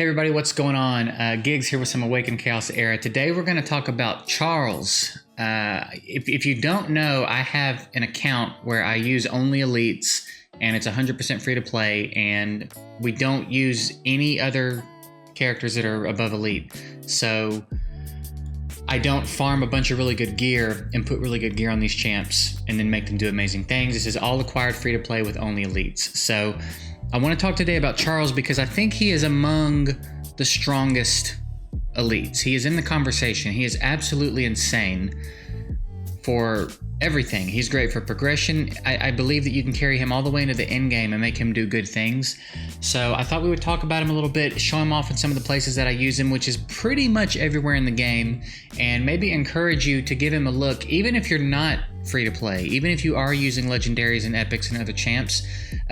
Hey everybody, what's going on? Gigs here with some Awaken Chaos Era. Today we're going to talk about Charles. If you don't know, I have an account where I use only elites and it's 100% free to play, and we don't use any other characters that are above elite. So I don't farm a bunch of really good gear and put really good gear on these champs and then make them do amazing things. This is all acquired free to play with only elites. So I want to talk today about Charles because I think he is among the strongest elites. He is in the conversation. He is absolutely insane for everything. He's great for progression. I believe that you can carry him all the way into the end game and make him do good things. So I thought we would talk about him a little bit, show him off in some of the places that I use him, which is pretty much everywhere in the game, and maybe encourage you to give him a look, even if you're not free to play, even if you are using legendaries and epics and other champs.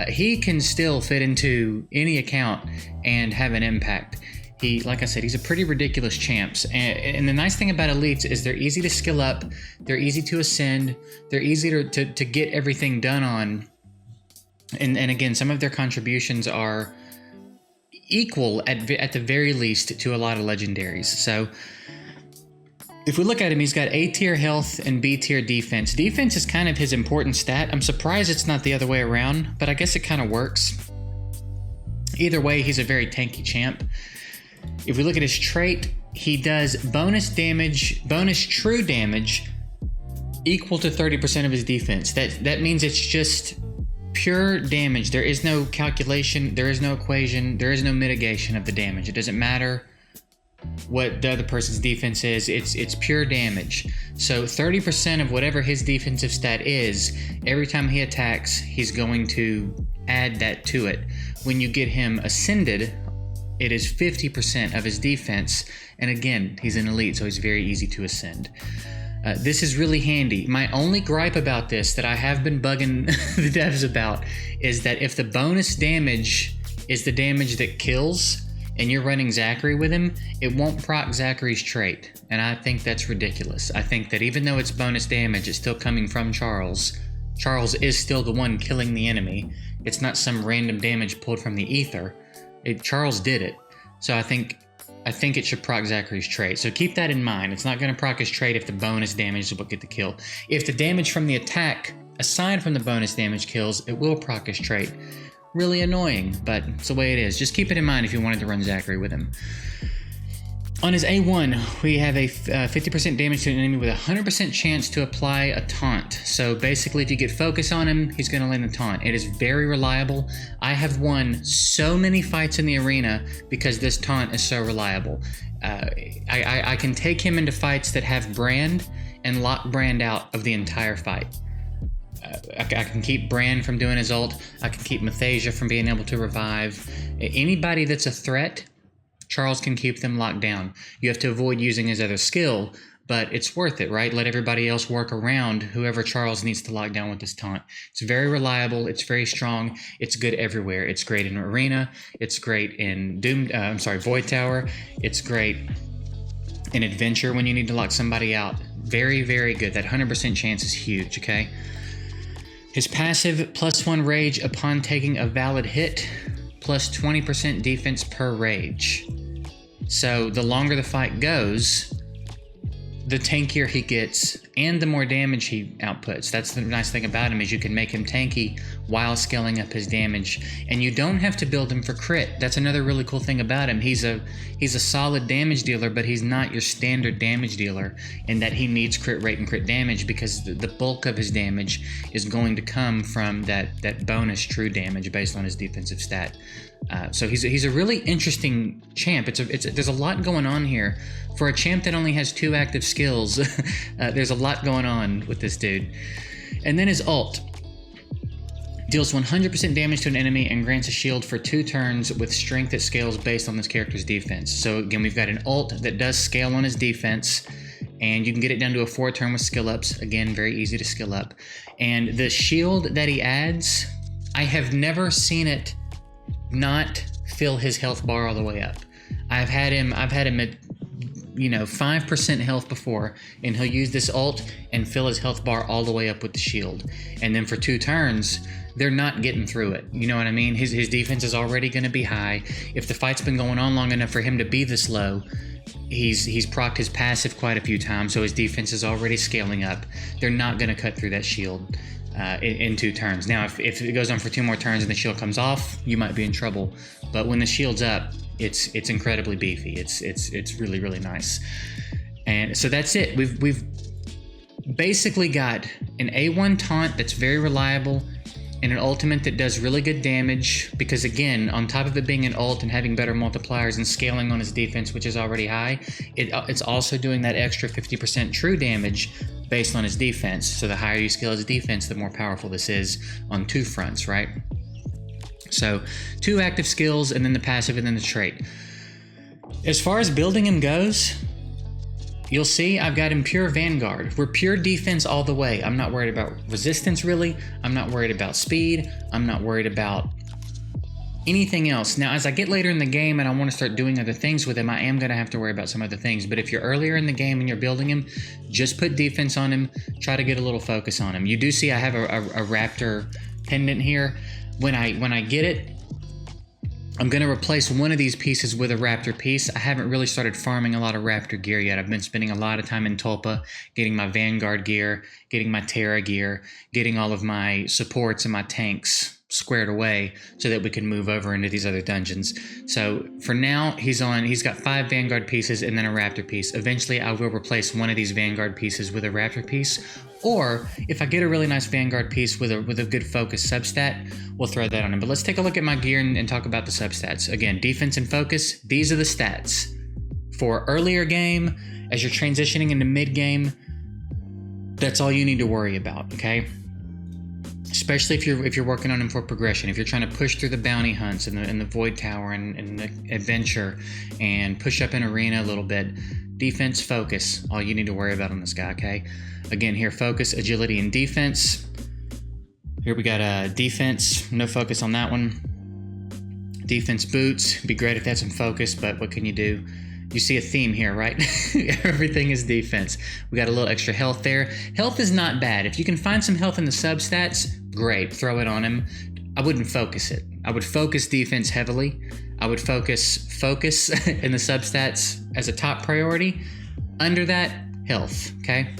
He can still fit into any account and have an impact. Like I said, he's a pretty ridiculous champs. And the nice thing about elites is they're easy to skill up, they're easy to ascend, they're easy to get everything done on. And again, some of their contributions are equal at the very least to a lot of legendaries. So if we look at him, he's got A tier health and B tier defense. Defense is kind of his important stat. I'm surprised it's not the other way around, but I guess it kind of works. Either way, he's a very tanky champ. If we look at his trait, he does bonus true damage equal to 30% of his defense. That means it's just pure damage. There is no calculation, there is no equation, there is no mitigation of the damage. It doesn't matter what the other person's defense is, it's pure damage. So 30% of whatever his defensive stat is, every time he attacks, he's going to add that to it. When you get him ascended, it is 50% of his defense, and again, he's an elite, so he's very easy to ascend. This is really handy. My only gripe about this that I have been bugging the devs about is that if the bonus damage is the damage that kills, and you're running Zachary with him, it won't proc Zachary's trait, and I think that's ridiculous. I think that even though it's bonus damage, it's still coming from Charles. Charles is still the one killing the enemy. It's not some random damage pulled from the ether. Charles did it, so I think it should proc Zachary's trait. So keep that in mind. It's not going to proc his trait if the bonus damage is what get the kill. If the damage from the attack, aside from the bonus damage, kills, it will proc his trait. Really annoying, but it's the way it is. Just keep it in mind if you wanted to run Zachary with him. On his A1, we have a 50% damage to an enemy with a 100% chance to apply a taunt. So basically, if you get focus on him, he's going to land the taunt. It is very reliable. I have won so many fights in the arena because this taunt is so reliable. I can take him into fights that have Brand and lock Brand out of the entire fight. I can keep Brand from doing his ult. I can keep Mathasia from being able to revive. Anybody that's a threat, Charles can keep them locked down. You have to avoid using his other skill, but it's worth it, right? Let everybody else work around whoever Charles needs to lock down with this taunt. It's very reliable. It's very strong. It's good everywhere. It's great in Arena. It's great in Void Tower. It's great in Adventure when you need to lock somebody out. Very, very good. That 100% chance is huge, okay? His passive, +1 rage upon taking a valid hit, plus 20% defense per rage. So the longer the fight goes, the tankier he gets and the more damage he outputs. That's the nice thing about him, is you can make him tanky while scaling up his damage, and you don't have to build him for crit. That's another really cool thing about him. He's a solid damage dealer, but he's not your standard damage dealer in that he needs crit rate and crit damage, because the bulk of his damage is going to come from that bonus true damage based on his defensive stat. So he's a really interesting champ. There's a lot going on here. For a champ that only has 2 active skills, there's a lot going on with this dude. And then his ult deals 100% damage to an enemy and grants a shield for 2 turns with strength that scales based on this character's defense. So again, we've got an ult that does scale on his defense, and you can get it down to a 4 turn with skill ups. Again, very easy to skill up. And the shield that he adds, I have never seen it not fill his health bar all the way up. I've had him at 5% health before, and he'll use this ult and fill his health bar all the way up with the shield. And then for 2 turns, they're not getting through it. You know what I mean? His defense is already going to be high. If the fight's been going on long enough for him to be this low, he's procced his passive quite a few times, so his defense is already scaling up. They're not going to cut through that shield in 2 turns. Now, if it goes on for 2 more turns and the shield comes off, you might be in trouble. But when the shield's up, it's incredibly beefy. It's really, really nice. And so that's it. We've basically got an A1 taunt that's very reliable, and an ultimate that does really good damage, because again, on top of it being an ult and having better multipliers and scaling on his defense, which is already high, it's also doing that extra 50% true damage based on his defense. So the higher you scale his defense, the more powerful this is on 2 fronts, right? So 2 active skills, and then the passive, and then the trait. As far as building him goes, you'll see I've got him pure Vanguard. We're pure defense all the way. I'm not worried about resistance, really. I'm not worried about speed. I'm not worried about anything else. Now, as I get later in the game and I want to start doing other things with him, I am going to have to worry about some other things. But if you're earlier in the game and you're building him, just put defense on him. Try to get a little focus on him. You do see I have a Raptor pendant here. When I get it, I'm going to replace one of these pieces with a Raptor piece. I haven't really started farming a lot of Raptor gear yet. I've been spending a lot of time in Tulpa, getting my Vanguard gear, getting my Terra gear, getting all of my supports and my tanks squared away so that we can move over into these other dungeons. So for now, he's got 5 Vanguard pieces and then a Raptor piece. Eventually, I will replace one of these Vanguard pieces with a Raptor piece. Or if I get a really nice Vanguard piece with a good focus substat, we'll throw that on him. But let's take a look at my gear and talk about the substats. Again, defense and focus, these are the stats. For earlier game, as you're transitioning into mid game, that's all you need to worry about, okay? Especially if you're working on him for progression, if you're trying to push through the bounty hunts and the void tower and the adventure and push up in arena a little bit. Defense, focus, all you need to worry about on this guy, okay? Again, here, focus, agility, and defense. Here we got defense, no focus on that one. Defense boots, be great if that's some focus, but what can you do? You see a theme here, right? Everything is defense. We got a little extra health there. Health is not bad. If you can find some health in the substats, great, throw it on him. I wouldn't focus it. I would focus defense heavily. I would focus in the substats as a top priority. Under that, health, okay?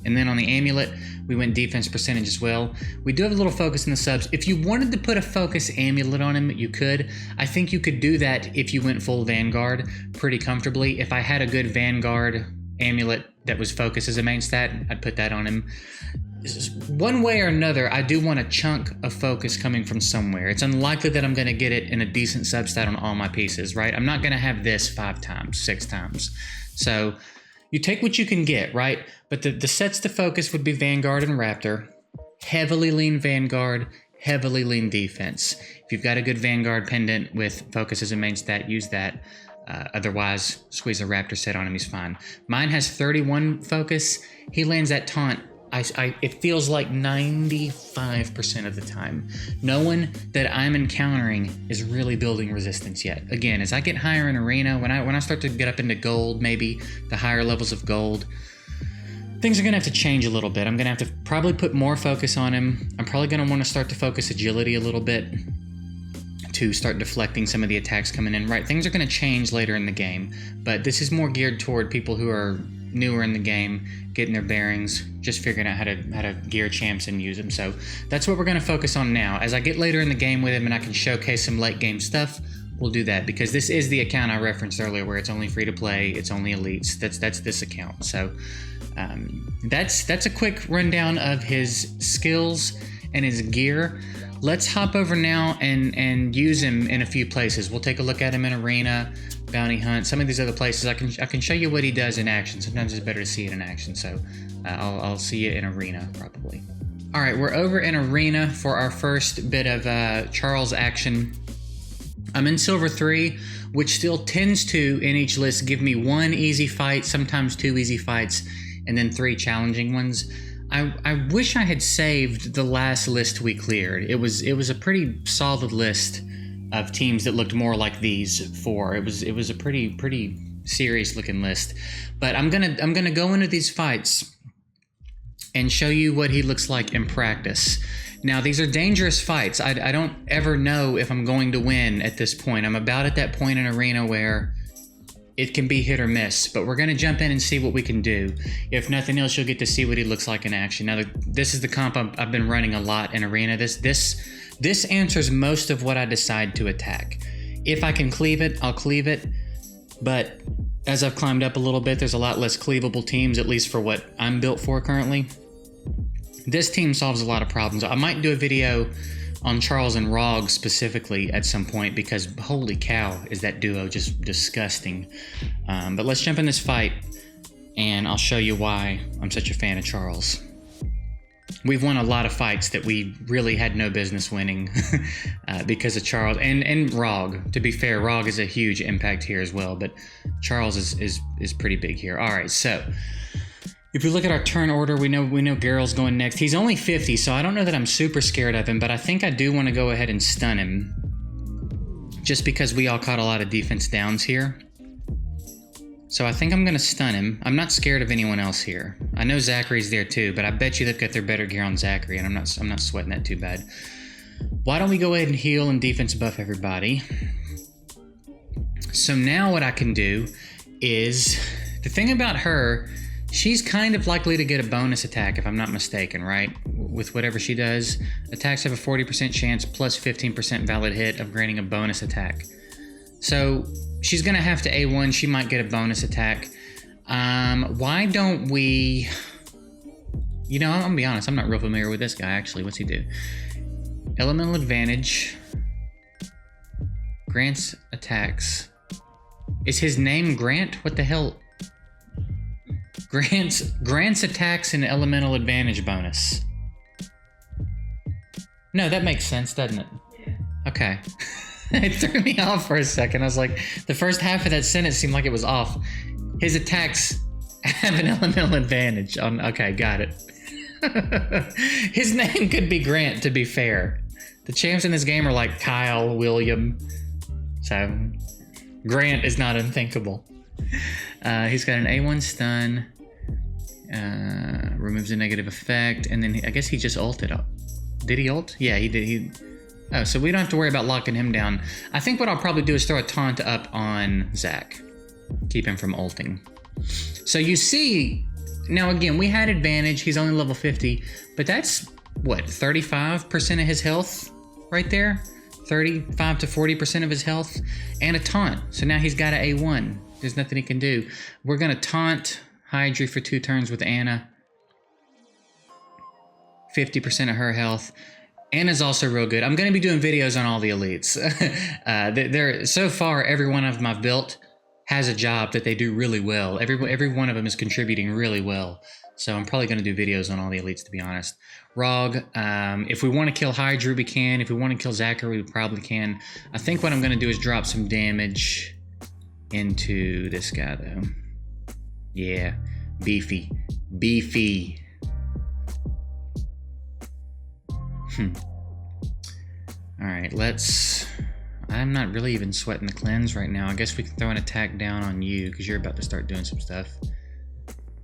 And then on the amulet, we went defense percentage as well. We do have a little focus in the subs. If you wanted to put a focus amulet on him, you could. I think you could do that if you went full Vanguard pretty comfortably. If I had a good Vanguard amulet that was focus as a main stat, I'd put that on him. One way or another, I do want a chunk of focus coming from somewhere. It's unlikely that I'm going to get it in a decent substat on all my pieces, right? I'm not going to have this 5 times, 6 times. So you take what you can get, right? But the sets to focus would be Vanguard and Raptor. Heavily lean Vanguard, heavily lean defense. If you've got a good Vanguard pendant with focus as a main stat, use that. Otherwise, squeeze a Raptor set on him, he's fine. Mine has 31 focus. He lands that taunt. It feels like 95% of the time. No one that I'm encountering is really building resistance yet. Again, as I get higher in arena, when I start to get up into gold, maybe the higher levels of gold, things are going to have to change a little bit. I'm going to have to probably put more focus on him. I'm probably going to want to start to focus agility a little bit to start deflecting some of the attacks coming in. Right, things are going to change later in the game, but this is more geared toward people who are newer in the game, getting their bearings, just figuring out how to gear champs and use them. So that's what we're going to focus on now. As I get later in the game with him and I can showcase some late game stuff, we'll do that, because this is the account I referenced earlier where it's only free to play, it's only elites. That's this account. So that's a quick rundown of his skills and his gear. Let's hop over now and use him in a few places. We'll take a look at him in arena, bounty hunt, some of these other places. I can show you what he does in action. Sometimes it's better to see it in action. So I'll see you in arena probably. All right, we're over in arena for our first bit of Charles action. I'm in silver 3, which still tends to, in each list, give me 1 easy fight, sometimes 2 easy fights, and then 3 challenging ones. I wish I had saved the last list we cleared. It was a pretty solid list of teams that looked more like these 4. It was a pretty serious looking list. But I'm gonna go into these fights and show you what he looks like in practice. Now, these are dangerous fights. I don't ever know if I'm going to win at this point. I'm about at that point in Arena where it can be hit or miss, but we're going to jump in and see what we can do. If nothing else, you'll get to see what he looks like in action. Now, this is the comp I've been running a lot in Arena. This answers most of what I decide to attack. If I can cleave it, I'll cleave it, but as I've climbed up a little bit, there's a lot less cleavable teams, at least for what I'm built for currently. This team solves a lot of problems. I might do a video on Charles and Rog specifically at some point, because holy cow, is that duo just disgusting. But let's jump in this fight and I'll show you why I'm such a fan of Charles. We've won a lot of fights that we really had no business winning because of Charles and Rog. To be fair, Rog is a huge impact here as well, but Charles is pretty big here. All right, so if we look at our turn order, we know Geralt's going next. He's only 50, so I don't know that I'm super scared of him, but I think I do want to go ahead and stun him, just because we all caught a lot of defense downs here. So I think I'm going to stun him. I'm not scared of anyone else here. I know Zachary's there too, but I bet you they've got their better gear on Zachary, and I'm not sweating that too bad. Why don't we go ahead and heal and defense buff everybody? So now what I can do is, the thing about her, she's kind of likely to get a bonus attack if I'm not mistaken, right? With whatever she does, attacks have a 40% chance plus 15% valid hit of granting a bonus attack. So she's gonna have to A1, she might get a bonus attack. Why don't we, I'm gonna be honest, I'm not real familiar with this guy actually. What's he do? Elemental advantage, grants attacks. Is his name Grant? What the hell? Grants attacks and elemental advantage bonus. No, that makes sense, doesn't it? Yeah. Okay. It threw me off for a second. I was like, the first half of that sentence seemed like it was off. His attacks have an elemental advantage. Okay, got it. His name could be Grant, to be fair. The champs in this game are like Kyle, William. So, Grant is not unthinkable. He's got an A1 stun. Removes a negative effect, and then I guess he just ulted up. Did he ult? Yeah, he did. Oh, so we don't have to worry about locking him down. I think what I'll probably do is throw a taunt up on Zach. Keep him from ulting. So you see, now again, we had advantage. He's only level 50, but that's, what, 35% of his health right there? 35 to 40% of his health, and a taunt. So now he's got an A1. There's nothing he can do. We're going to taunt Hydra for 2 turns with Anna. 50% of her health. Anna's also real good. I'm going to be doing videos on all the elites. So far, every one of them I've built has a job that they do really well. Every one of them is contributing really well. So I'm probably going to do videos on all the elites, to be honest. Rog, if we want to kill Hydra, we can. If we want to kill Zachary, we probably can. I think what I'm going to do is drop some damage into this guy, though. Yeah, beefy. Alright, I'm not really even sweating the cleanse right now. I guess we can throw an attack down on you, because you're about to start doing some stuff.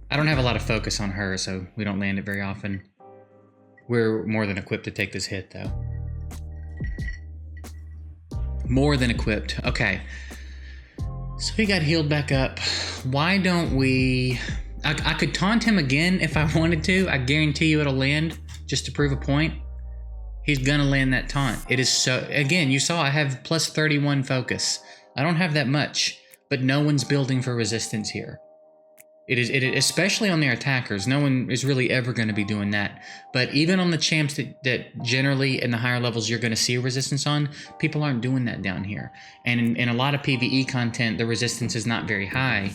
I don't have a lot of focus on her, so we don't land it very often. We're more than equipped to take this hit, though. More than equipped. Okay. So he got healed back up. Why don't we... I could taunt him again if I wanted to. I guarantee you it'll land, just to prove a point. He's gonna land that taunt. It is so... Again, you saw I have plus 31 focus. I don't have that much, but no one's building for resistance here. It is especially on their attackers. No one is really ever going to be doing that. But even on the champs that generally in the higher levels you're going to see a resistance on, people aren't doing that down here. And in a lot of PvE content, the resistance is not very high.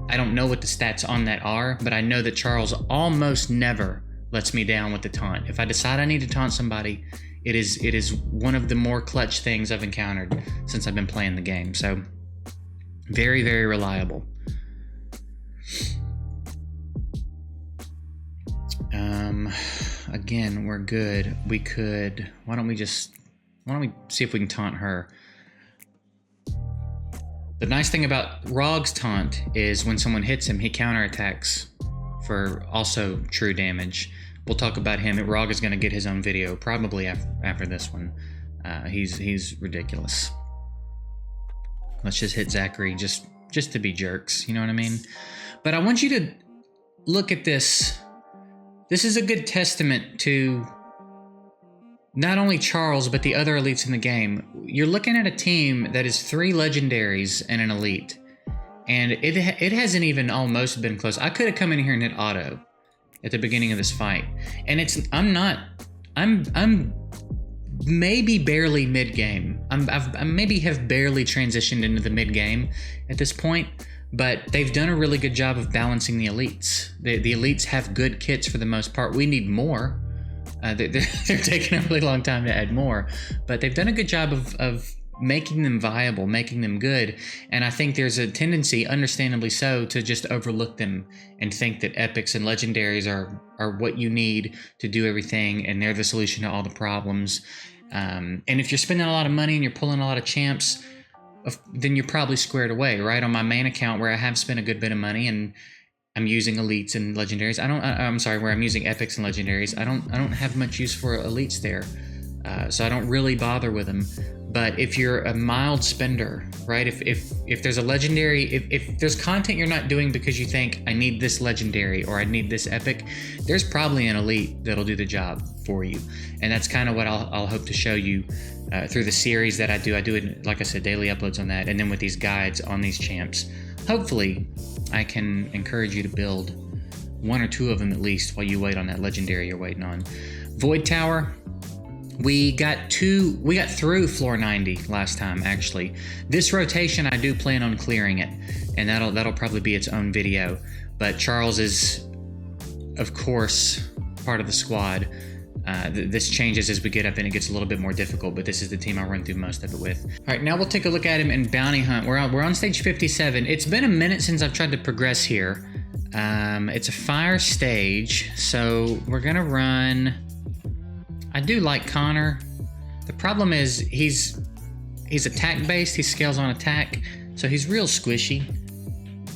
I don't know what the stats on that are, but I know that Charles almost never lets me down with the taunt. If I decide I need to taunt somebody, it is one of the more clutch things I've encountered since I've been playing the game. So very, very reliable. Again, we're good. We could, why don't we see if we can taunt her? The nice thing about Rog's taunt is when someone hits him, he counterattacks for also true damage. We'll talk about him. Rog is going to get his own video probably after this one. He's ridiculous. Let's just hit Zachary just to be jerks, you know what I mean? But I want you to look at this. This is a good testament to not only Charles, but the other elites in the game. You're looking at a team that is 3 legendaries and an elite. And it hasn't even almost been close. I could have come in here and hit auto at the beginning of this fight. And I'm maybe barely mid-game. I maybe have barely transitioned into the mid-game at this point. But they've done a really good job of balancing the elites. The elites have good kits for the most part. We need more. They're taking a really long time to add more. But they've done a good job of making them viable, making them good. And I think there's a tendency, understandably so, to just overlook them and think that epics and legendaries are what you need to do everything, and they're the solution to all the problems. And if you're spending a lot of money and you're pulling a lot of champs, then you're probably squared away, right? On my main account, where I have spent a good bit of money and I'm using elites and legendaries. Where I'm using epics and legendaries. I don't have much use for elites there, so I don't really bother with them. But if you're a mild spender, right? If there's a legendary, if there's content you're not doing because you think I need this legendary or I need this epic, there's probably an elite that'll do the job for you. And that's kind of what I'll hope to show you through the series that I do. I do it, like I said, daily uploads on that, and then with these guides on these champs. Hopefully, I can encourage you to build 1 or 2 of them at least while you wait on that legendary you're waiting on. Void Tower. We got through floor 90 last time, actually. This rotation, I do plan on clearing it, and that'll probably be its own video. But Charles is, of course, part of the squad. This changes as we get up and it gets a little bit more difficult, but this is the team I'll run through most of it with. All right, now we'll take a look at him in Bounty Hunt. We're on stage 57. It's been a minute since I've tried to progress here. It's a fire stage, so we're gonna run... I do like Connor. The problem is he's attack-based. He scales on attack, so he's real squishy.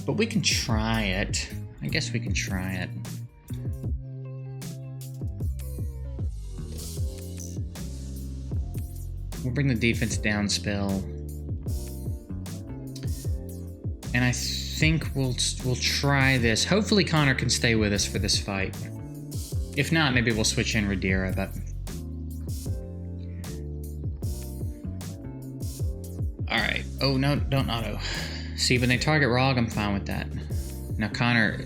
But we can try it. I guess we can try it. We'll bring the defense down spell. And I think we'll try this. Hopefully Connor can stay with us for this fight. If not, maybe we'll switch in Radira, but... Alright. Oh, no, don't auto. See, when they target Rog, I'm fine with that. Now Connor...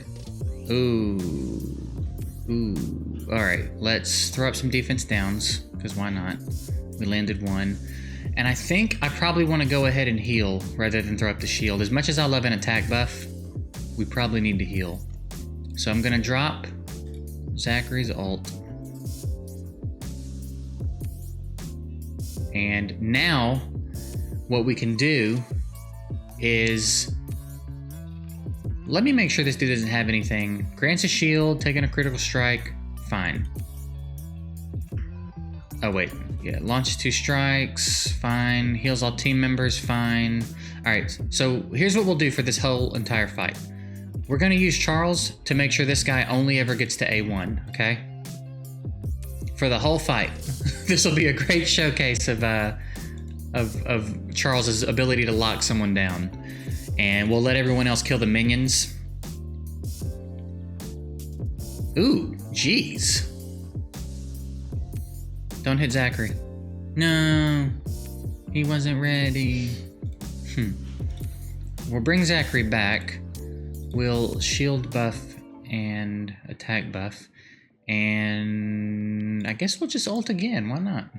Ooh. Alright, let's throw up some defense downs, because why not? We landed 1. And I think I probably want to go ahead and heal rather than throw up the shield. As much as I love an attack buff, we probably need to heal. So I'm going to drop Zachary's ult. And now what we can do is... Let me make sure this dude doesn't have anything. Grants a shield, taking a critical strike, fine. Oh wait, yeah, launches 2 strikes, fine. Heals all team members, fine. Alright, so here's what we'll do for this whole entire fight. We're gonna use Charles to make sure this guy only ever gets to A1, okay? For the whole fight. This will be a great showcase of Charles's ability to lock someone down. And we'll let everyone else kill the minions. Ooh, jeez. Don't hit Zachary. No, he wasn't ready. We'll bring Zachary back. We'll shield buff and attack buff. And I guess we'll just ult again. Why not?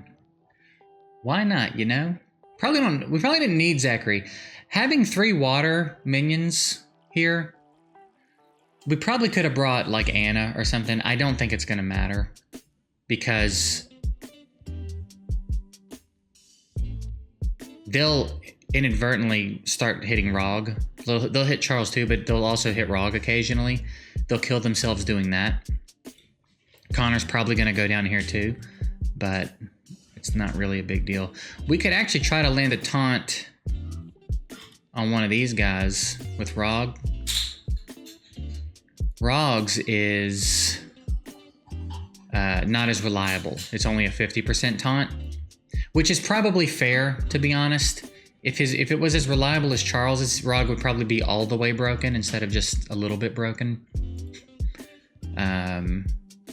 Why not, you know? We probably didn't need Zachary. Having 3 water minions here, we probably could have brought like Anna or something. I don't think it's gonna matter because they'll inadvertently start hitting Rog. They'll hit Charles too, but they'll also hit Rog occasionally. They'll kill themselves doing that. Connor's probably gonna go down here too, but it's not really a big deal. We could actually try to land a taunt on one of these guys with Rog. Rog's is not as reliable. It's only a 50% taunt, which is probably fair, to be honest. If it was as reliable as Charles's, Rog would probably be all the way broken instead of just a little bit broken.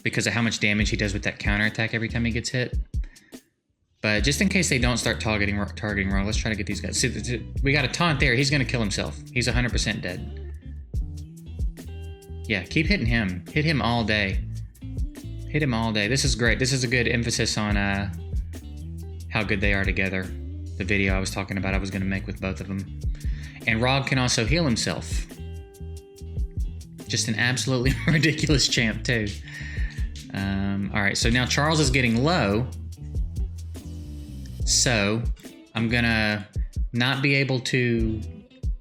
Because of how much damage he does with that counterattack every time he gets hit. But just in case they don't start targeting Rog, let's try to get these guys. See, we got a taunt there. He's going to kill himself. He's 100% dead. Yeah, keep hitting him. Hit him all day. Hit him all day. This is great. This is a good emphasis on how good they are together. The video I was talking about I was going to make with both of them. And Rog can also heal himself. Just an absolutely ridiculous champ, too. Alright, so now Charles is getting low. So, I'm going to not be able to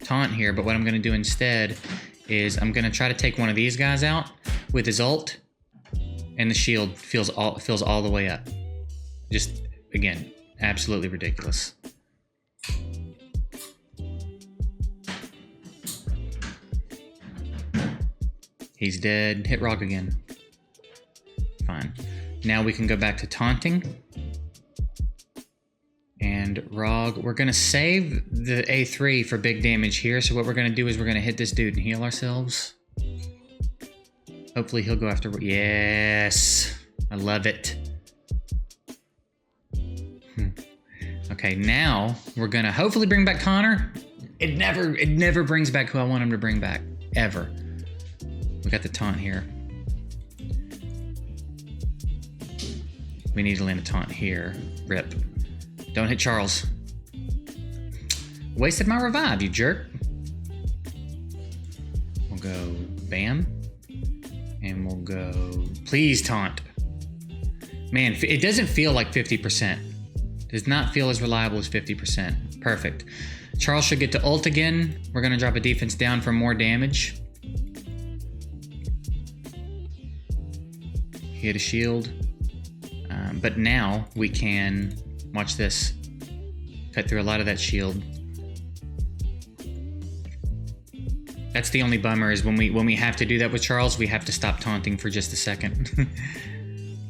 taunt here, but what I'm going to do instead is I'm going to try to take one of these guys out with his ult, and the shield fills all the way up. Just, again, absolutely ridiculous. He's dead. Hit Rog again. Fine. Now we can go back to taunting. And Rog, we're going to save the A3 for big damage here. So what we're going to do is we're going to hit this dude and heal ourselves. Hopefully he'll go after... Yes! I love it. Okay, now we're going to hopefully bring back Connor. It never brings back who I want him to bring back. Ever. We got the taunt here. We need to land a taunt here. Rip. Don't hit Charles. Wasted my revive, you jerk. We'll go bam. And we'll go... Please taunt. Man, it doesn't feel like 50%. It does not feel as reliable as 50%. Perfect. Charles should get to ult again. We're going to drop a defense down for more damage. Hit a shield. But now we can... Watch this. Cut through a lot of that shield. That's the only bummer is when we have to do that with Charles, we have to stop taunting for just a second.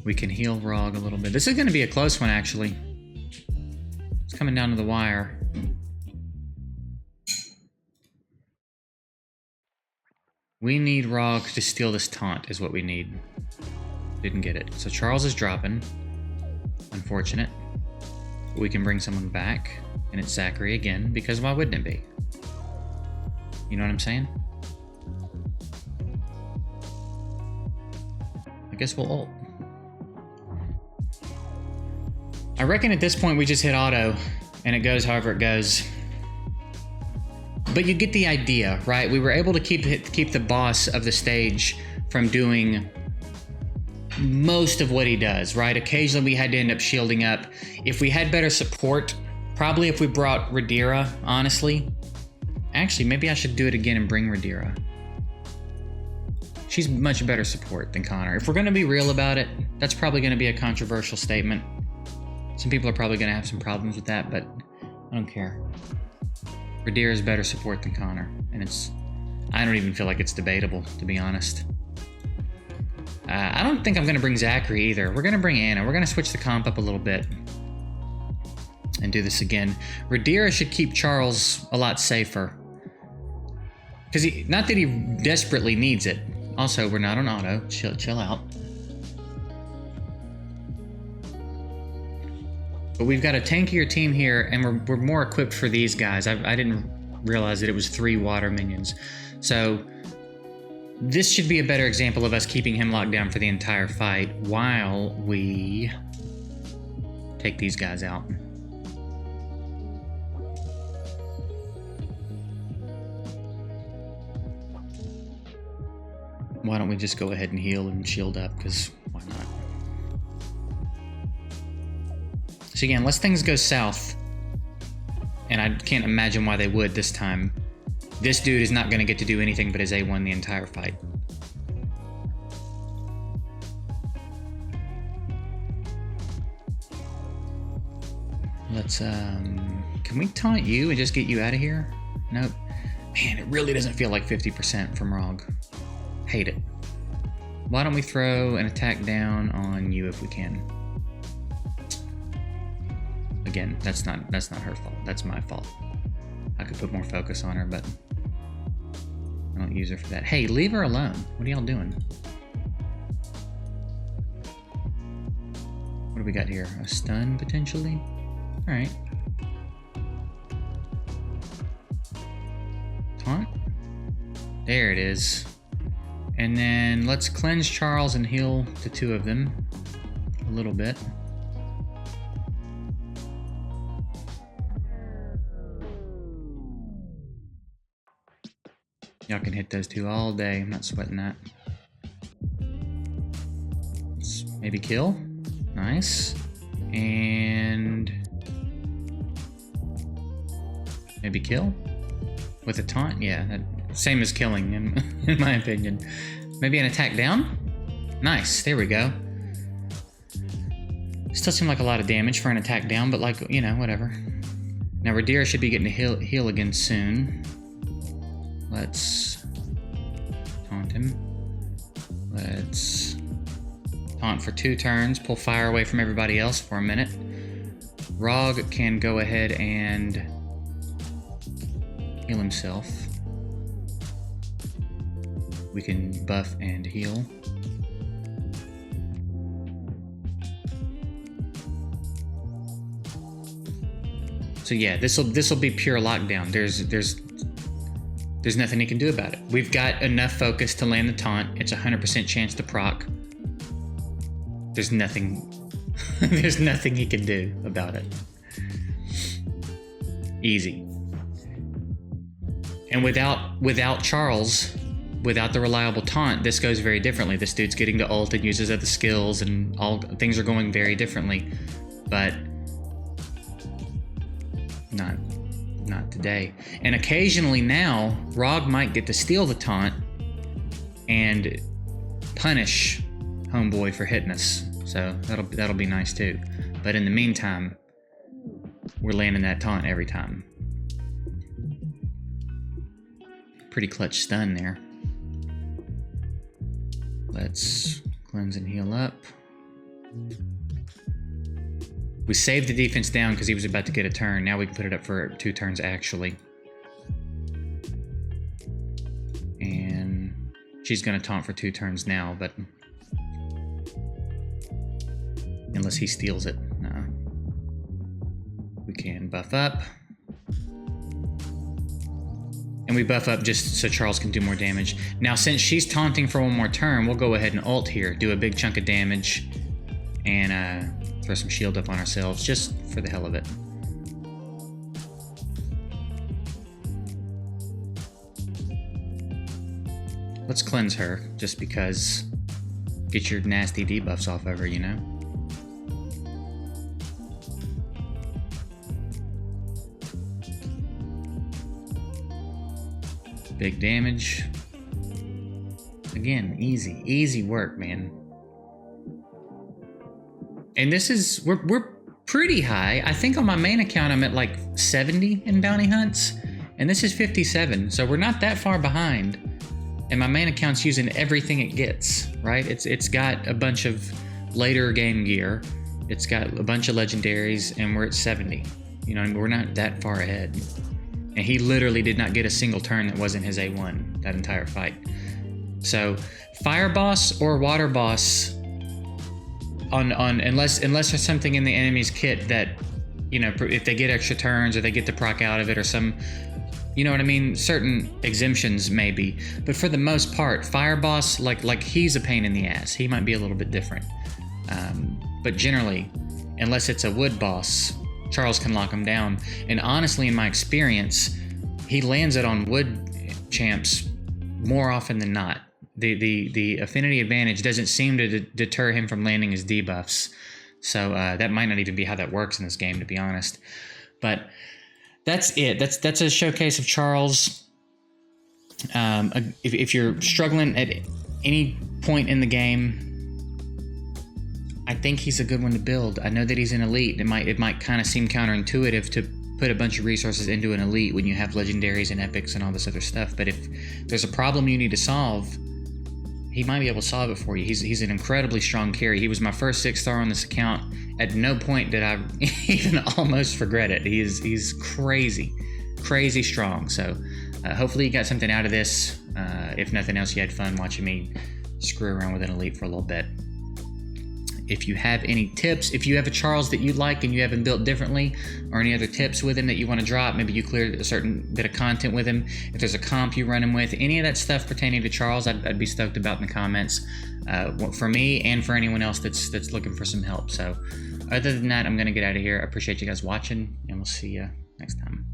We can heal Rog a little bit. This is going to be a close one, actually. It's coming down to the wire. We need Rog to steal this taunt is what we need. Didn't get it. So Charles is dropping. Unfortunate. We can bring someone back, and it's Zachary again, because why wouldn't it be? You know what I'm saying? I guess we'll ult. I reckon at this point we just hit auto, and it goes however it goes. But you get the idea, right? We were able to keep the boss of the stage from doing most of what he does, right? Occasionally we had to end up shielding up. If we had better support, probably if we brought Radira, honestly. Actually, maybe I should do it again and bring Radira. She's much better support than Connor. If we're going to be real about it, that's probably going to be a controversial statement. Some people are probably going to have some problems with that, but I don't care. Radira is better support than Connor, and I don't even feel like it's debatable, to be honest. I don't think I'm going to bring Zachary either. We're going to bring Anna. We're going to switch the comp up a little bit and do this again. Radira should keep Charles a lot safer. Because not that he desperately needs it. Also, we're not on auto. Chill out. But we've got a tankier team here, and we're more equipped for these guys. I didn't realize that it was 3 water minions. So... this should be a better example of us keeping him locked down for the entire fight while we take these guys out. Why don't we just go ahead and heal and shield up, because why not? So again, unless things go south, and I can't imagine why they would this time, this dude is not going to get to do anything but his A1 the entire fight. Let's, can we taunt you and just get you out of here? Nope. Man, it really doesn't feel like 50% from ROG. Hate it. Why don't we throw an attack down on you if we can? Again, that's not her fault. That's my fault. I could put more focus on her, but I don't use her for that. Hey, leave her alone. What are y'all doing? What do we got here? A stun, potentially? Alright. Taunt? There it is. And then let's cleanse Charles and heal the two of them a little bit. Y'all can hit those two all day. I'm not sweating that. Let's maybe kill. Nice. And maybe kill with a taunt. Yeah, same as killing in my opinion. Maybe an attack down. Nice. There we go. Still seem like a lot of damage for an attack down, but like, you know, whatever. Now Radira should be getting a heal again soon. Let's taunt him. Let's taunt for 2 turns, pull fire away from everybody else for a minute. ROG can go ahead and heal himself. We can buff and heal. So yeah, this will be pure lockdown. There's nothing he can do about it. We've got enough focus to land the taunt. It's 100% chance to proc. There's nothing there's nothing he can do about it. Easy. And without Charles, without the reliable taunt, this goes very differently. This dude's getting to ult and uses other skills, and all things are going very differently. But not today. And occasionally now, ROG might get to steal the taunt and punish homeboy for hitting us. So that'll be nice too. But in the meantime, we're landing that taunt every time. Pretty clutch stun there. Let's cleanse and heal up. We saved the defense down because he was about to get a turn. Now we can put it up for 2 turns actually. And she's going to taunt for 2 turns now, but unless he steals it, no. We can buff up. And we buff up just so Charles can do more damage. Now, since she's taunting for 1 more turn, we'll go ahead and ult here, do a big chunk of damage, and throw some shield up on ourselves, just for the hell of it. Let's cleanse her, just because. Get your nasty debuffs off of her, you know? Big damage. Again, easy work, man. And this is, we're pretty high. I think on my main account I'm at like 70 in bounty hunts, and this is 57, so we're not that far behind. And my main account's using everything it gets, right? It's got a bunch of later game gear, it's got a bunch of legendaries, and we're at 70. You know, we're not that far ahead. And he literally did not get a single turn that wasn't his A1 that entire fight. So fire boss or water boss, unless there's something in the enemy's kit that, you know, if they get extra turns or they get to proc out of it or some, you know what I mean, certain exemptions maybe, but for the most part, fire boss, like he's a pain in the ass. He might be a little bit different, but generally, unless it's a wood boss, Charles can lock him down. And honestly, in my experience, he lands it on wood champs more often than not. The affinity advantage doesn't seem to deter him from landing his debuffs. So that might not even be how that works in this game, to be honest. But that's it. That's a showcase of Charles. If you're struggling at any point in the game, I think he's a good one to build. I know that he's an elite. It might kind of seem counterintuitive to put a bunch of resources into an elite when you have legendaries and epics and all this other stuff. But if there's a problem you need to solve, he might be able to solve it for you. He's an incredibly strong carry. He was my first 6-star on this account. At no point did I even almost regret it. He's crazy strong. So hopefully you got something out of this. If nothing else, you had fun watching me screw around with an elite for a little bit. If you have any tips, if you have a Charles that you like and you haven't built differently, or any other tips with him that you want to drop, maybe you cleared a certain bit of content with him, if there's a comp you run him with, any of that stuff pertaining to Charles, I'd be stoked about in the comments, for me and for anyone else that's looking for some help. So other than that, I'm going to get out of here. I appreciate you guys watching, and we'll see you next time.